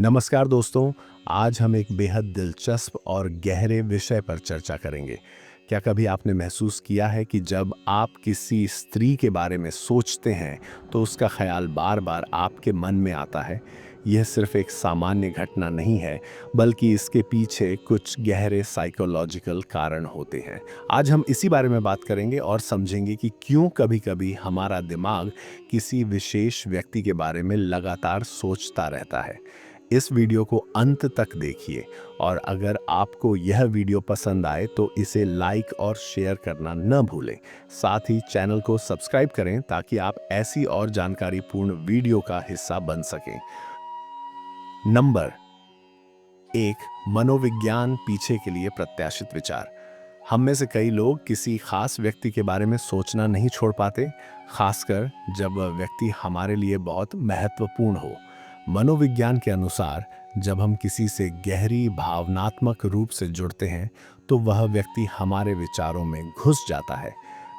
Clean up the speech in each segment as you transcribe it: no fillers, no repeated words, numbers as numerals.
नमस्कार दोस्तों। आज हम एक बेहद दिलचस्प और गहरे विषय पर चर्चा करेंगे। क्या कभी आपने महसूस किया है कि जब आप किसी स्त्री के बारे में सोचते हैं तो उसका ख्याल बार बार आपके मन में आता है? यह सिर्फ एक सामान्य घटना नहीं है, बल्कि इसके पीछे कुछ गहरे साइकोलॉजिकल कारण होते हैं। आज हम इसी बारे में बात करेंगे और समझेंगे कि क्यों कभी-कभी हमारा दिमाग किसी विशेष व्यक्ति के बारे में लगातार सोचता रहता है। इस वीडियो को अंत तक देखिए और अगर आपको यह वीडियो पसंद आए तो इसे लाइक और शेयर करना न भूलें। साथ ही चैनल को सब्सक्राइब करें ताकि आप ऐसी और जानकारीपूर्ण वीडियो का हिस्सा बन सकें। नंबर एक, मनोविज्ञान पीछे के लिए प्रत्याशित विचार। हम में से कई लोग किसी खास व्यक्ति के बारे में सोचना नहीं छोड़ पाते, खासकर जब वह व्यक्ति हमारे लिए बहुत महत्वपूर्ण हो। मनोविज्ञान के अनुसार जब हम किसी से गहरी भावनात्मक रूप से जुड़ते हैं तो वह व्यक्ति हमारे विचारों में घुस जाता है।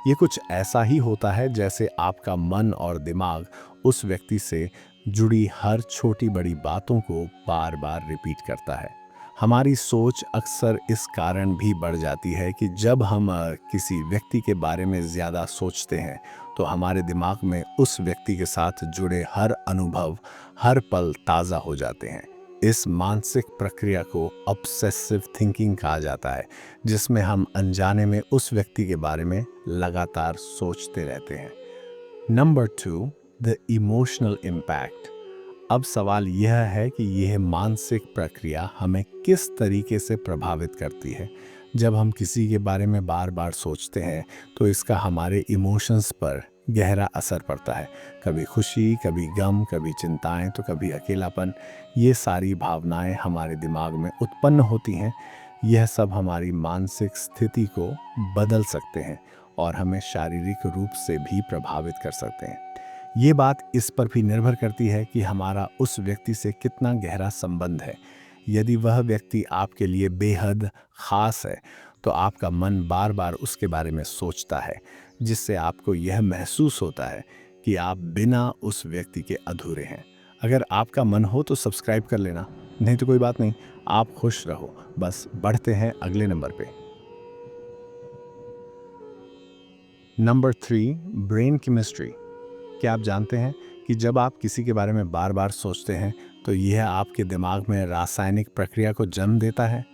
ये कुछ ऐसा ही होता है जैसे आपका मन और दिमाग उस व्यक्ति से जुड़ी हर छोटी बड़ी बातों को बार बार रिपीट करता है। हमारी सोच अक्सर इस कारण भी बढ़ जाती है कि जब हम किसी व्यक्ति के बारे में ज़्यादा सोचते हैं तो हमारे दिमाग में उस व्यक्ति के साथ जुड़े हर अनुभव हर पल ताज़ा हो जाते हैं। इस मानसिक प्रक्रिया को ऑब्सेसिव थिंकिंग कहा जाता है, जिसमें हम अनजाने में उस व्यक्ति के बारे में लगातार सोचते रहते हैं। Number 2, the emotional impact. अब सवाल यह है कि यह मानसिक प्रक्रिया हमें किस तरीके से प्रभावित करती है। जब हम किसी के बारे में बार बार सोचते हैं तो इसका हमारे इमोशंस पर गहरा असर पड़ता है। कभी खुशी, कभी गम, कभी चिंताएं, तो कभी अकेलापन। ये सारी भावनाएं हमारे दिमाग में उत्पन्न होती हैं। यह सब हमारी मानसिक स्थिति को बदल सकते हैं और हमें शारीरिक रूप से भी प्रभावित कर सकते हैं। ये बात इस पर भी निर्भर करती है कि हमारा उस व्यक्ति से कितना गहरा संबंध है। यदि वह व्यक्ति आपके लिए बेहद खास है तो आपका मन बार बार उसके बारे में सोचता है, जिससे आपको यह महसूस होता है कि आप बिना उस व्यक्ति के अधूरे हैं। अगर आपका मन हो तो सब्सक्राइब कर लेना, नहीं तो कोई बात नहीं, आप खुश रहो। बस बढ़ते हैं अगले नंबर पे। Number 3, brain chemistry. क्या आप जानते हैं कि जब आप किसी के बारे में बार बार सोचते हैं तो यह आपके दिमाग में रासायनिक प्रक्रिया को जन्म देता है।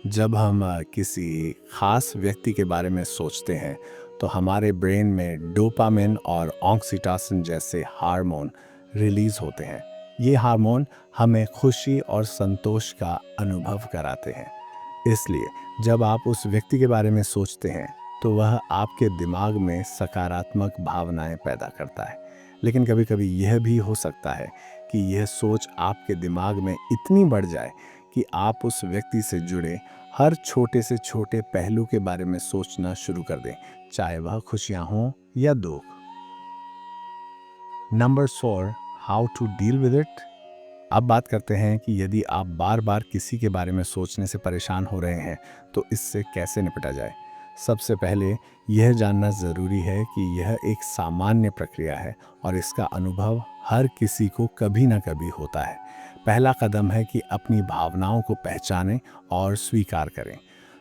जब हम किसी खास व्यक्ति के बारे में सोचते हैं तो हमारे ब्रेन में डोपामिन और ऑक्सीटोसिन जैसे हार्मोन रिलीज होते हैं। ये हार्मोन हमें खुशी और संतोष का अनुभव कराते हैं। इसलिए जब आप उस व्यक्ति के बारे में सोचते हैं तो वह आपके दिमाग में सकारात्मक भावनाएं पैदा करता है। लेकिन कभी कभी यह भी हो सकता है कि यह सोच आपके दिमाग में इतनी बढ़ जाए कि आप उस व्यक्ति से जुड़े हर छोटे से छोटे पहलू के बारे में सोचना शुरू कर दें, चाहे वह खुशियां हों या दुख। Number 4, how to deal with it. अब बात करते हैं कि यदि आप बार बार किसी के बारे में सोचने से परेशान हो रहे हैं तो इससे कैसे निपटा जाए। सबसे पहले यह जानना ज़रूरी है कि यह एक सामान्य प्रक्रिया है और इसका अनुभव हर किसी को कभी ना कभी होता है। पहला कदम है कि अपनी भावनाओं को पहचानें और स्वीकार करें।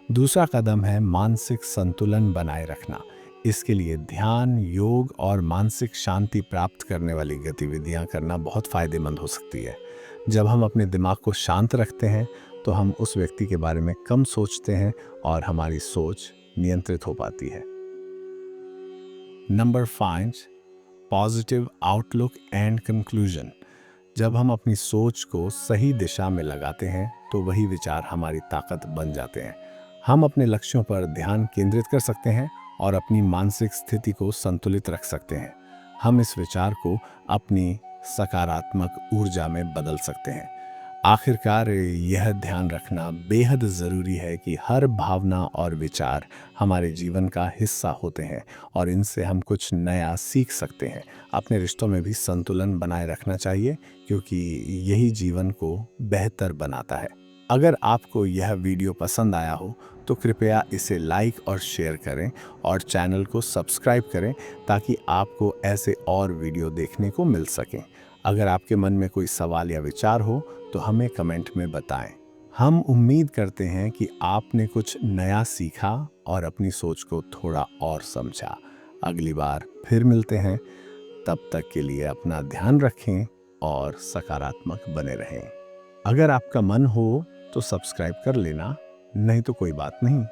दूसरा कदम है मानसिक संतुलन बनाए रखना। इसके लिए ध्यान, योग और मानसिक शांति प्राप्त करने वाली गतिविधियां करना बहुत फायदेमंद हो सकती है। जब हम अपने दिमाग को शांत रखते हैं तो हम उस व्यक्ति के बारे में कम सोचते हैं और हमारी सोच नियंत्रित हो पाती है। Number 5, positive outlook and conclusion. जब हम अपनी सोच को सही दिशा में लगाते हैं तो वही विचार हमारी ताकत बन जाते हैं। हम अपने लक्ष्यों पर ध्यान केंद्रित कर सकते हैं और अपनी मानसिक स्थिति को संतुलित रख सकते हैं। हम इस विचार को अपनी सकारात्मक ऊर्जा में बदल सकते हैं। आखिरकार यह ध्यान रखना बेहद ज़रूरी है कि हर भावना और विचार हमारे जीवन का हिस्सा होते हैं और इनसे हम कुछ नया सीख सकते हैं। अपने रिश्तों में भी संतुलन बनाए रखना चाहिए क्योंकि यही जीवन को बेहतर बनाता है। अगर आपको यह वीडियो पसंद आया हो तो कृपया इसे लाइक और शेयर करें और चैनल को सब्सक्राइब करें ताकि आपको ऐसे और वीडियो देखने को मिल सकें। अगर आपके मन में कोई सवाल या विचार हो तो हमें कमेंट में बताएं। हम उम्मीद करते हैं कि आपने कुछ नया सीखा और अपनी सोच को थोड़ा और समझा। अगली बार फिर मिलते हैं। तब तक के लिए अपना ध्यान रखें और सकारात्मक बने रहें। अगर आपका मन हो तो सब्सक्राइब कर लेना, नहीं तो कोई बात नहीं।